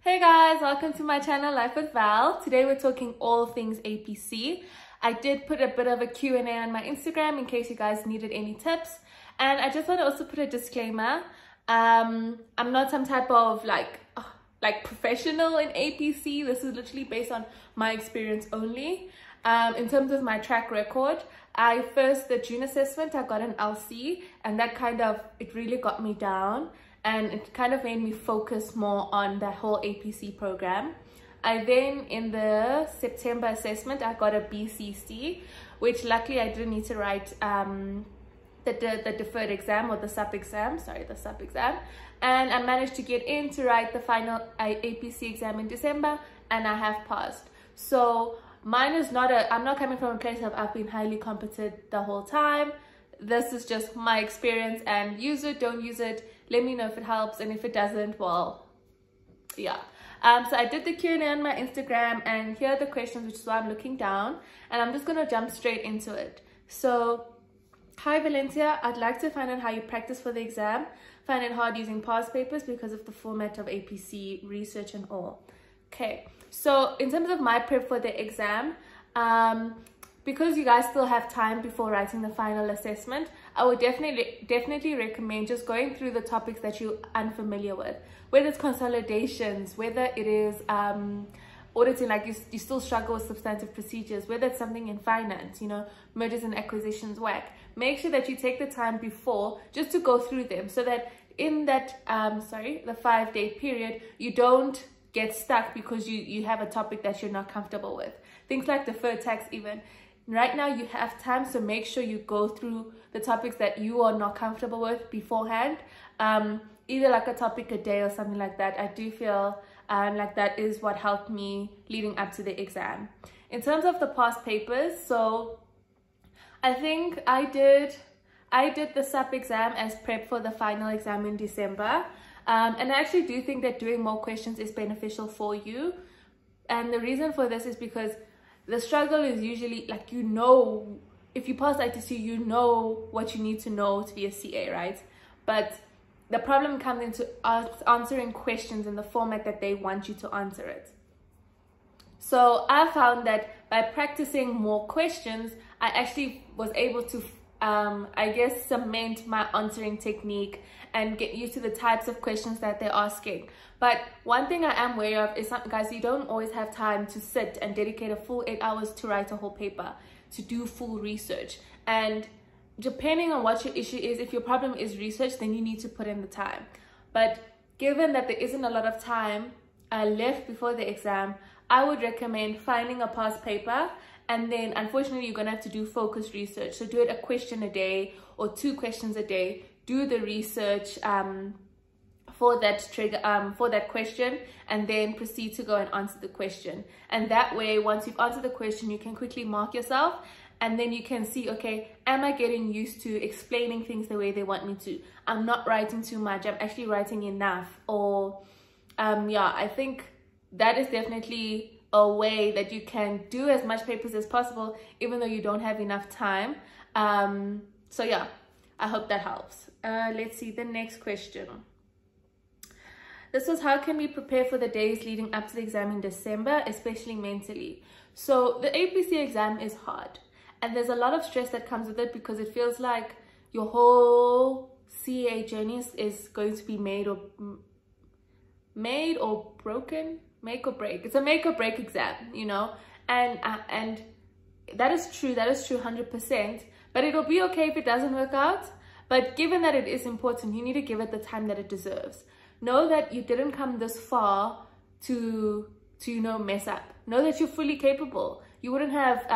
Hey guys, welcome to my channel Life with Val. Today we're talking all things APC. I did put a bit of a Q&A on my Instagram in case you guys needed any tips. And I just want to also put a disclaimer. I'm not some type of like professional in APC. This is literally based on my experience only. In terms of my track record, the June assessment, I got an LC, and that it really got me down. And it kind of made me focus more on that whole APC program. I then, in the September assessment, I got a BCC, which luckily I didn't need to write the deferred exam or the sub-exam, and I managed to get in to write the final APC exam in December, and I have passed. So mine is I'm not coming from a place of I've been highly competent the whole time. This is just my experience, and use it, don't use it. Let me know if it helps, and if it doesn't, well, yeah. So I did the Q&A on my Instagram, and here are the questions, which is why I'm looking down, and I'm just gonna jump straight into it. So, hi Valencia, I'd like to find out how you practice for the exam. Find it hard using past papers because of the format of APC, research and all. Okay, so in terms of my prep for the exam, because you guys still have time before writing the final assessment, I would definitely recommend just going through the topics that you're unfamiliar with, whether it's consolidations, whether it is auditing, like you still struggle with substantive procedures, whether it's something in finance, you know, mergers and acquisitions, WAC. Make sure that you take the time before just to go through them, so that in that the 5-day period, you don't get stuck because you have a topic that you're not comfortable with. Things like deferred tax even. Right now you have time, so make sure you go through the topics that you are not comfortable with beforehand, either like a topic a day or something like that. I do feel like that is what helped me leading up to the exam. In terms of the past papers, so I think I did the sub-exam as prep for the final exam in December, and I actually do think that doing more questions is beneficial for you. And the reason for this is because the struggle is usually, like, you know, if you pass ITC, you know what you need to know to be a CA, right? But the problem comes into answering questions in the format that they want you to answer it. So I found that by practicing more questions, I actually was able to, I guess, cement my answering technique and get used to the types of questions that they're asking. But one thing I am aware of is, guys, you don't always have time to sit and dedicate a full 8 hours to write a whole paper, to do full research. And depending on what your issue is, if your problem is research, then you need to put in the time. But given that there isn't a lot of time left before the exam, I would recommend finding a past paper, and then unfortunately you're gonna have to do focused research. So do it a question a day or 2 questions a day. Do the research for that question, and then proceed to go and answer the question. And that way, once you've answered the question, you can quickly mark yourself, and then you can see, okay, am I getting used to explaining things the way they want me to? I'm not writing too much, I'm actually writing enough. Or yeah, I think that is definitely a way that you can do as much papers as possible, even though you don't have enough time. So yeah, I hope that helps. Let's see the next question. This was, how can we prepare for the days leading up to the exam in December, especially mentally? So the APC exam is hard, and there's a lot of stress that comes with it, because it feels like your whole CA journey is going to be made or broken, make or break. It's a make or break exam, you know, and that is true 100%, but it'll be okay if it doesn't work out. But given that it is important, you need to give it the time that it deserves. Know that you didn't come this far to you know, mess up. Know that you're fully capable. You wouldn't have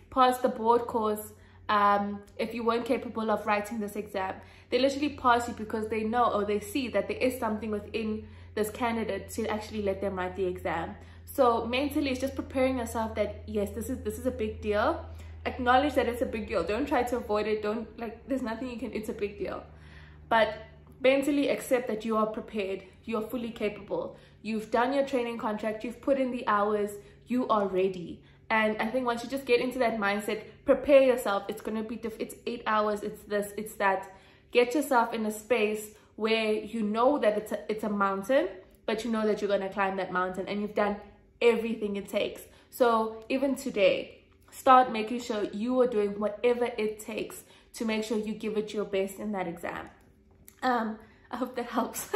passed the board course if you weren't capable of writing this exam. They literally pass you because they know, or they see that there is something within this candidate to actually let them write the exam. So mentally, it's just preparing yourself that yes, this is a big deal. Acknowledge that it's a big deal. Don't try to avoid it. There's nothing you can, it's a big deal. But mentally accept that you are prepared, you are fully capable, you've done your training contract, you've put in the hours, you are ready. And I think once you just get into that mindset, prepare yourself. It's going to be it's 8 hours, it's this, it's that. Get yourself in a space where you know that it's a mountain, but you know that you're going to climb that mountain and you've done everything it takes. So even today, start making sure you are doing whatever it takes to make sure you give it your best in that exam. I hope that helps.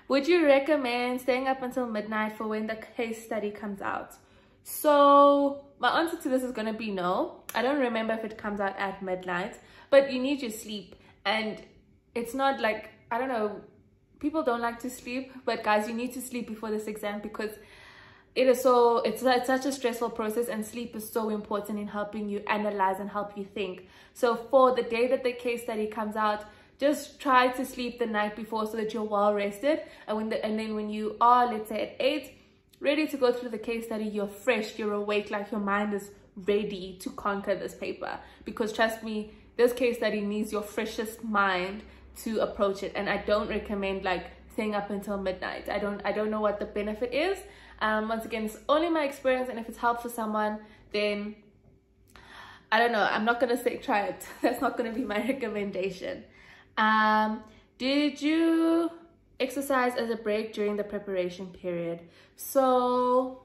Would you recommend staying up until midnight for when the case study comes out? So my answer to this is going to be no. I don't remember if it comes out at midnight, but you need your sleep. And it's not like, I don't know, people don't like to sleep, but guys, you need to sleep before this exam because it's such a stressful process, and sleep is so important in helping you analyze and help you think. So for the day that the case study comes out, just try to sleep the night before so that you're well rested, and then when you are, let's say at 8, ready to go through the case study, you're fresh, you're awake, like your mind is ready to conquer this paper. Because trust me, this case study needs your freshest mind to approach it. And I don't recommend like staying up until midnight. I don't know what the benefit is. Once again, it's only my experience, and if it's helpful for someone, then I don't know, I'm not gonna say try it. That's not gonna be my recommendation. Did you exercise as a break during the preparation period? So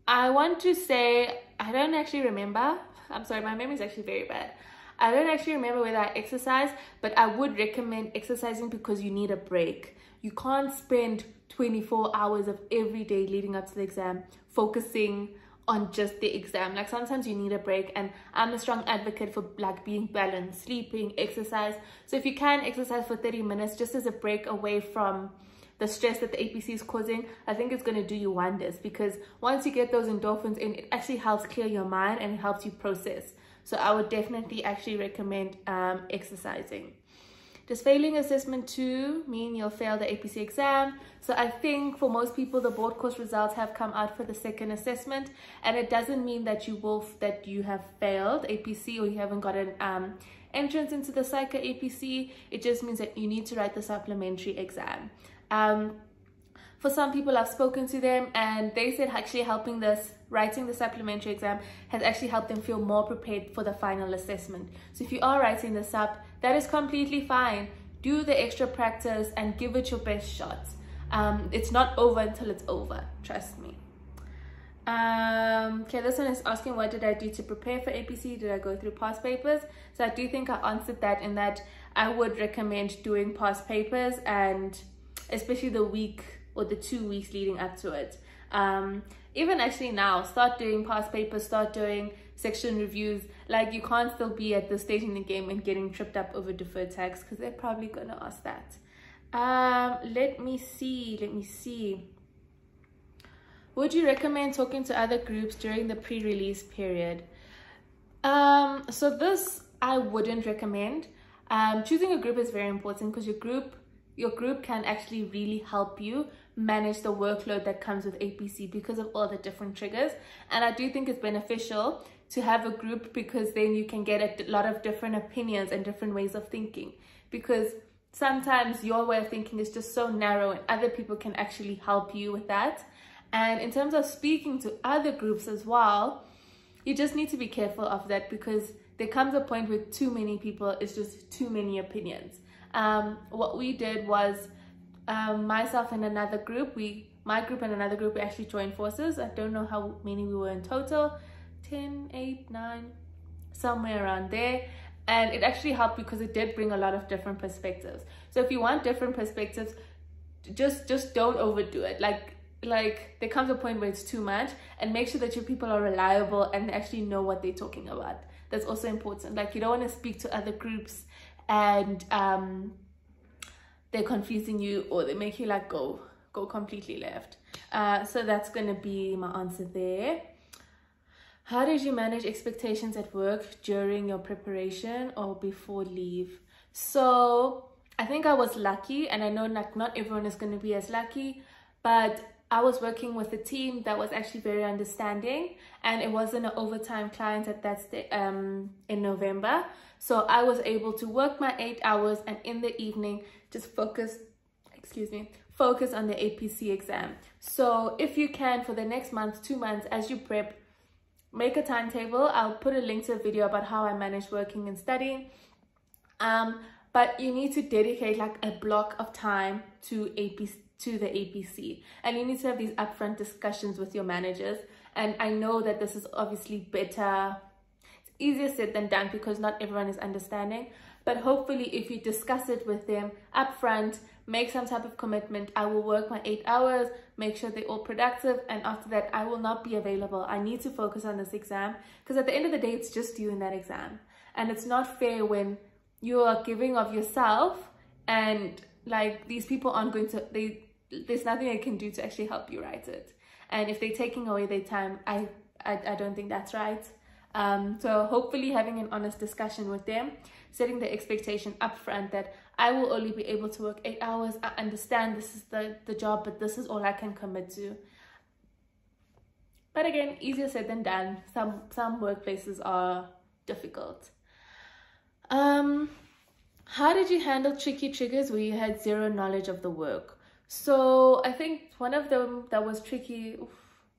I want to say I don't actually remember. I'm sorry, my memory is actually very bad. I don't actually remember whether I exercised, but I would recommend exercising because you need a break. You can't spend 24 hours of every day leading up to the exam focusing on just the exam. Like sometimes you need a break, and I'm a strong advocate for like being balanced, sleeping, exercise. So if you can exercise for 30 minutes just as a break away from the stress that the APC is causing, I think it's going to do you wonders, because once you get those endorphins in, it actually helps clear your mind and it helps you process. So I would definitely actually recommend exercising. Does failing assessment 2 mean you'll fail the APC exam? So I think for most people, the board course results have come out for the second assessment, and it doesn't mean that you have failed APC or you haven't got an entrance into the Psycho APC. It just means that you need to write the supplementary exam. For some people, I've spoken to them and they said actually writing the supplementary exam has actually helped them feel more prepared for the final assessment. So if you are writing this up, that is completely fine. Do the extra practice and give it your best shot. It's not over until it's over, trust me. Okay, this one is asking, what did I do to prepare for APC? Did I go through past papers? So I do think I answered that in that I would recommend doing past papers, and especially the week or the 2 weeks leading up to it. Even actually now, start doing past papers, start doing section reviews. Like, you can't still be at this stage in the game and getting tripped up over deferred tax, because they're probably gonna ask that. Let me see. Would you recommend talking to other groups during the pre-release period? So this I wouldn't recommend. Choosing a group is very important, because your group can actually really help you manage the workload that comes with APC because of all the different triggers. And I do think it's beneficial to have a group, because then you can get a lot of different opinions and different ways of thinking, because sometimes your way of thinking is just so narrow and other people can actually help you with that. And in terms of speaking to other groups as well, you just need to be careful of that, because there comes a point where too many people is just too many opinions. What we did was myself and another group, my group and another group, we actually joined forces. I don't know how many we were in total, 10, 8, 9, somewhere around there. And it actually helped because it did bring a lot of different perspectives. So if you want different perspectives, just don't overdo it. Like there comes a point where it's too much, and make sure that your people are reliable and actually know what they're talking about. That's also important. Like, you don't want to speak to other groups and they're confusing you, or they make you like go completely left. So that's gonna be my answer there. How did you manage expectations at work during your preparation or before leave? So I think I was lucky, and I know not everyone is going to be as lucky, but I was working with a team that was actually very understanding, and it wasn't an overtime client at that in November. So I was able to work my 8 hours, and in the evening just focus on the APC exam. So if you can, for the next month, 2 months, as you prep, make a timetable. I'll put a link to a video about how I manage working and studying. but you need to dedicate like a block of time to the APC, and you need to have these upfront discussions with your managers. And I know that this is obviously better, it's easier said than done because not everyone is understanding, but hopefully if you discuss it with them upfront, make some type of commitment. I will work my 8 hours, make sure they're all productive, and after that I will not be available. I need to focus on this exam, because at the end of the day it's just you in that exam, and it's not fair when you are giving of yourself and like these people aren't going to, there's nothing they can do to actually help you write it. And if they're taking away their time, I don't think that's right. So hopefully having an honest discussion with them, setting the expectation up front that I will only be able to work 8 hours. I understand this is the job, but this is all I can commit to. But again, easier said than done. Some workplaces are difficult. How did you handle tricky triggers where you had zero knowledge of the work? So I think one of them that was tricky,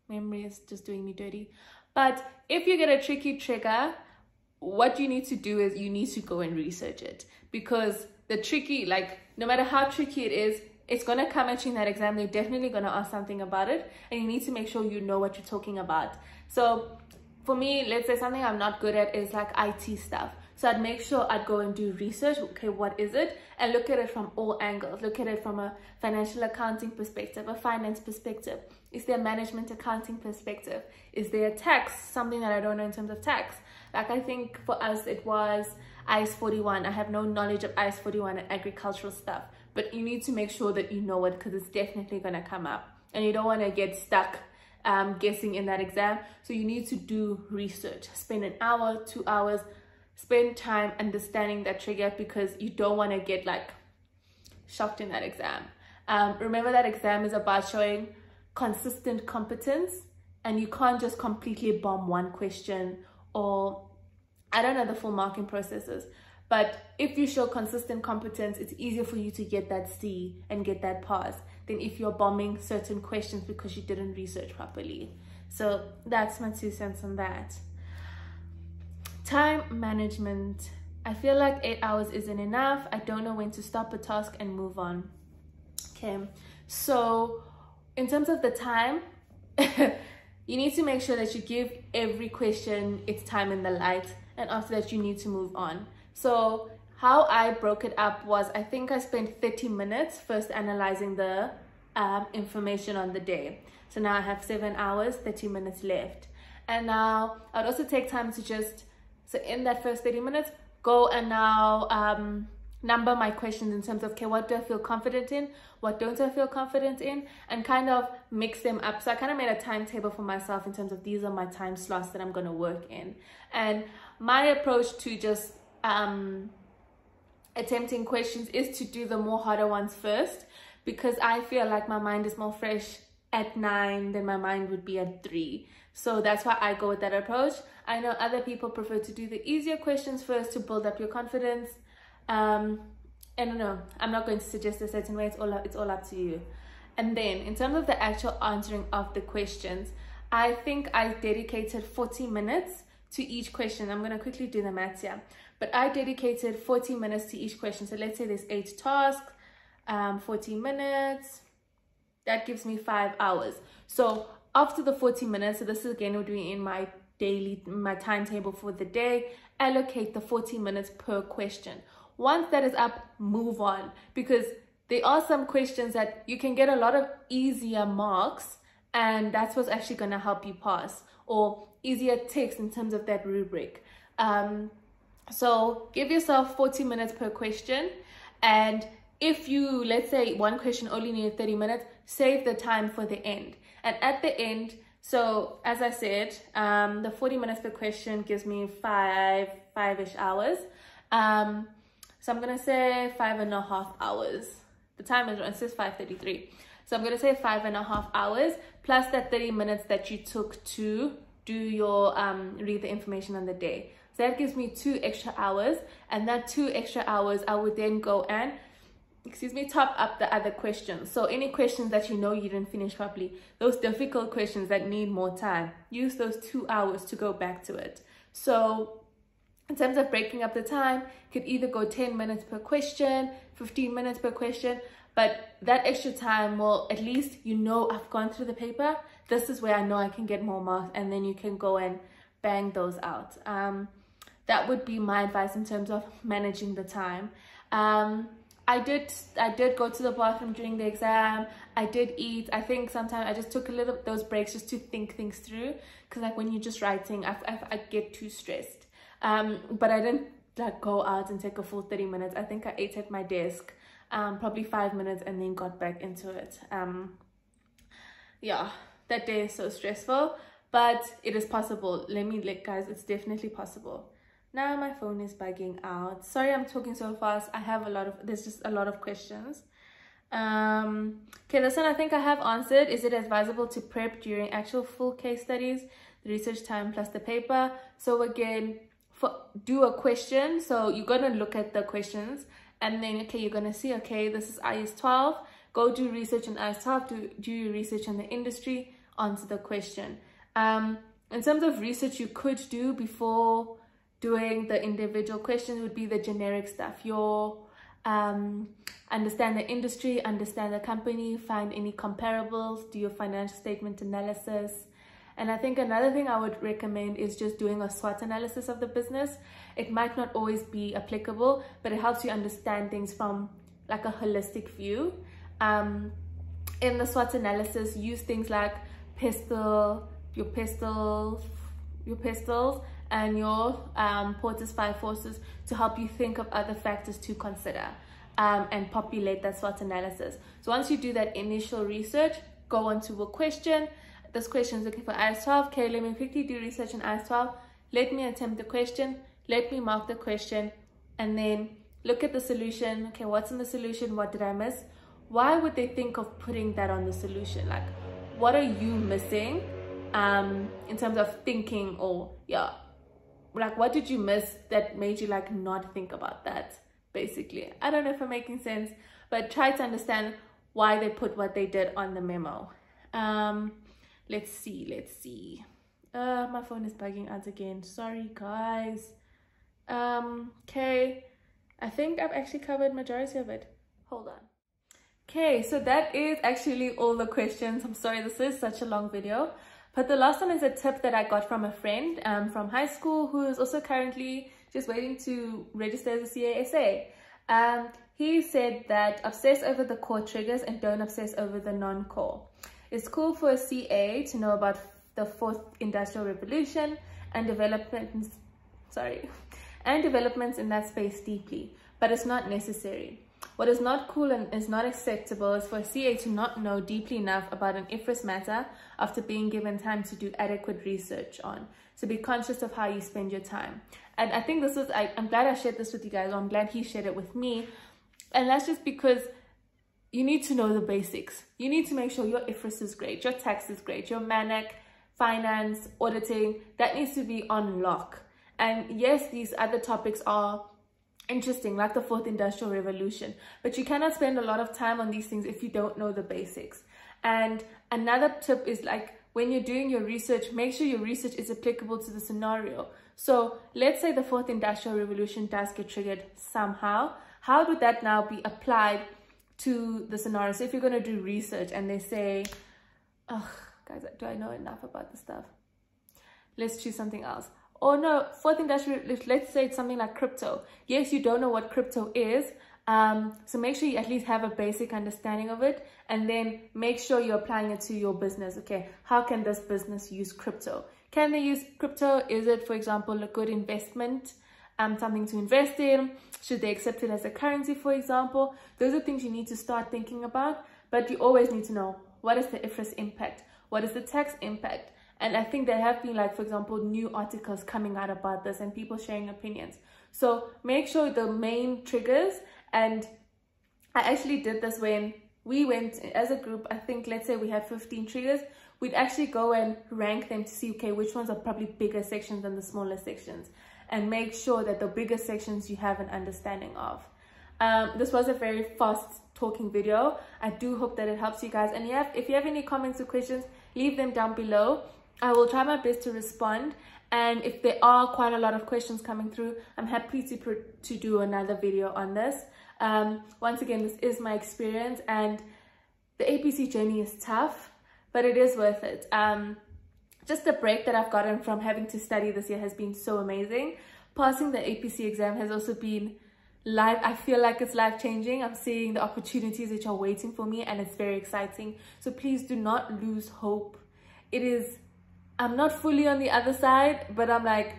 memory is just doing me dirty. But if you get a tricky trigger, what you need to do is you need to go and research it, because the tricky, like no matter how tricky it is, it's going to come at you in that exam. They're definitely going to ask something about it, and you need to make sure you know what you're talking about. So for me, let's say something I'm not good at is like IT stuff. So I'd make sure I'd go and do research. Okay, what is it? And look at it from all angles. Look at it from a financial accounting perspective, a finance perspective. Is there a management accounting perspective? Is there a tax? Something that I don't know in terms of tax. Like I think for us, it was IS 41. I have no knowledge of IS 41 and agricultural stuff. But you need to make sure that you know it, because it's definitely going to come up. And you don't want to get stuck guessing in that exam. So you need to do research. Spend an hour, 2 hours. Spend time understanding that trigger, because you don't want to get like shocked in that exam. Remember that exam is about showing consistent competence, and you can't just completely bomb one question, or I don't know the full marking processes, but if you show consistent competence, it's easier for you to get that C and get that pass than if you're bombing certain questions because you didn't research properly. So that's my 2 cents on that. Time management. I feel like 8 hours isn't enough. I don't know when to stop a task and move on. Okay, so in terms of the time, you need to make sure that you give every question its time in the light, and after that you need to move on. So how I broke it up was, I think I spent 30 minutes first analyzing the information on the day. So now I have 7 hours, 30 minutes left. And now I'd also take time to just, so in that first 30 minutes, go and now number my questions in terms of, okay, what do I feel confident in? What don't I feel confident in? And kind of mix them up. So I kind of made a timetable for myself in terms of these are my time slots that I'm going to work in. And my approach to just attempting questions is to do the more harder ones first, because I feel like my mind is more fresh at 9 than my mind would be at 3. So that's why I go with that approach. I know other people prefer to do the easier questions first to build up your confidence. I don't know, I'm not going to suggest a certain way. It's all up to you. And then in terms of the actual answering of the questions, I think I dedicated 40 minutes to each question. I'm going to quickly do the maths here, but I dedicated 40 minutes to each question. So let's say there's 8 tasks, 40 minutes, that gives me 5 hours. So after the 40 minutes, so this is again would be in my timetable for the day, allocate the 40 minutes per question. Once that is up, move on, because there are some questions that you can get a lot of easier marks, and that's what's actually going to help you pass, or easier ticks in terms of that rubric. So give yourself 40 minutes per question, and if you, let's say one question only needed 30 minutes, save the time for the end. And at the end, so as I said, the 40 minutes per question gives me five-ish hours. So I'm going to say 5.5 hours. The time is, it says 5:33. So I'm going to say 5.5 hours plus that 30 minutes that you took to do your, read the information on the day. So that gives me 2 extra hours. And that 2 extra hours, I would then go and, top up the other questions. So any questions that you know you didn't finish properly, those difficult questions that need more time, use those 2 hours to go back to it. So In terms of breaking up the time, you could either go 10 minutes per question, 15 minutes per question, but that extra time will, at least you know, I've gone through the paper. This is where I know I can get more marks, and then you can go and bang those out. That would be my advice in terms of managing the time. I did go to the bathroom during the exam. I did eat. I think sometimes I just took a little those breaks just to think things through, because like when you're just writing, I get too stressed. But I didn't like go out and take a full 30 minutes. I think I ate at my desk, probably 5 minutes, and then got back into it. Yeah, that day is so stressful, but it is possible. Guys, it's definitely possible. Now my phone is bugging out. Sorry, I'm talking so fast. There's just a lot of questions. Okay, this one I think I have answered. Is it advisable to prep during actual full case studies, the research time plus the paper? So again, do a question. So you're gonna look at the questions, and then okay, you're gonna see, okay, this is IS 12. Go do research on IS 12. Do your research on the industry. Answer the question. In terms of research you could do before doing the individual questions would be the generic stuff. Your understand the industry, understand the company, find any comparables, do your financial statement analysis. And I think another thing I would recommend is just doing a SWOT analysis of the business. It might not always be applicable, but it helps you understand things from like a holistic view. In the SWOT analysis, use things like your pistols, and your Porter's 5 forces to help you think of other factors to consider and populate that SWOT analysis. So once you do that initial research, go on to a question. This question is looking for IS 12. Okay, let me quickly do research on IS 12. Let me attempt the question. Let me mark the question, and then look at the solution. Okay, what's in the solution? What did I miss? Why would they think of putting that on the solution? Like, what are you missing in terms of thinking, or yeah, like what did you miss that made you like not think about that? Basically, I don't know if I'm making sense, but try to understand why they put what they did on the memo. Let's see. My phone is bugging out again. Sorry guys. Okay, I think I've actually covered majority of it. Hold on. Okay, so that is actually all the questions. I'm sorry, this is such a long video. But the last one is a tip that I got from a friend from high school who is also currently just waiting to register as a CASA. He said that obsess over the core triggers and don't obsess over the non-core. It's cool for a CA to know about the 4th Industrial Revolution and developments in that space deeply, but it's not necessary. What is not cool and is not acceptable is for a CA to not know deeply enough about an IFRS matter after being given time to do adequate research on. So be conscious of how you spend your time. And I think this is, I'm glad I shared this with you guys, or I'm glad he shared it with me. And that's just because you need to know the basics. You need to make sure your IFRS is great, your tax is great, your MANAC, finance, auditing, that needs to be on lock. And yes, these other topics are interesting, like the 4th Industrial Revolution, but you cannot spend a lot of time on these things if you don't know the basics. And another tip is, like, when you're doing your research, make sure your research is applicable to the scenario. So let's say the 4th Industrial Revolution does get triggered somehow. How would that now be applied to the scenario? So if you're going to do research and they say, oh guys, do I know enough about this stuff? Let's choose something else. Oh no, 4th Industrial, let's say it's something like crypto. Yes, you don't know what crypto is, so make sure you at least have a basic understanding of it, and then make sure you're applying it to your business. Okay, how can this business use crypto? Can they use crypto? Is it, for example, a good investment, something to invest in? Should they accept it as a currency, for example? Those are things you need to start thinking about, but you always need to know, what is the IFRS impact? What is the tax impact? And I think there have been, like, for example, new articles coming out about this and people sharing opinions. So make sure the main triggers, and I actually did this when we went as a group. I think, let's say we have 15 triggers. We'd actually go and rank them to see, okay, which ones are probably bigger sections than the smaller sections, and make sure that the bigger sections you have an understanding of. This was a very fast talking video. I do hope that it helps you guys. And if you have any comments or questions, leave them down below. I will try my best to respond, And if there are quite a lot of questions coming through, I'm happy to do another video on this. Once again, this is my experience, and the APC journey is tough, but it is worth it. Just the break that I've gotten from having to study this year has been so amazing. Passing the APC exam has also been I feel like it's life-changing. I'm seeing the opportunities which are waiting for me, and it's very exciting. So please do not lose hope. I'm not fully on the other side, but I'm like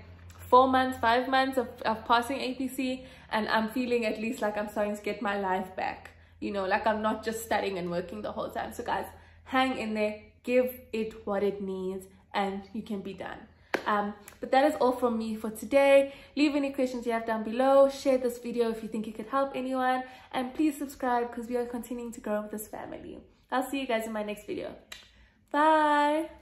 4 months, 5 months of passing APC, and I'm feeling at least like I'm starting to get my life back. You know, like I'm not just studying and working the whole time. So guys, hang in there, give it what it needs, and you can be done. But that is all from me for today. Leave any questions you have down below. Share this video if you think it could help anyone, and please subscribe because we are continuing to grow with this family. I'll see you guys in my next video. Bye.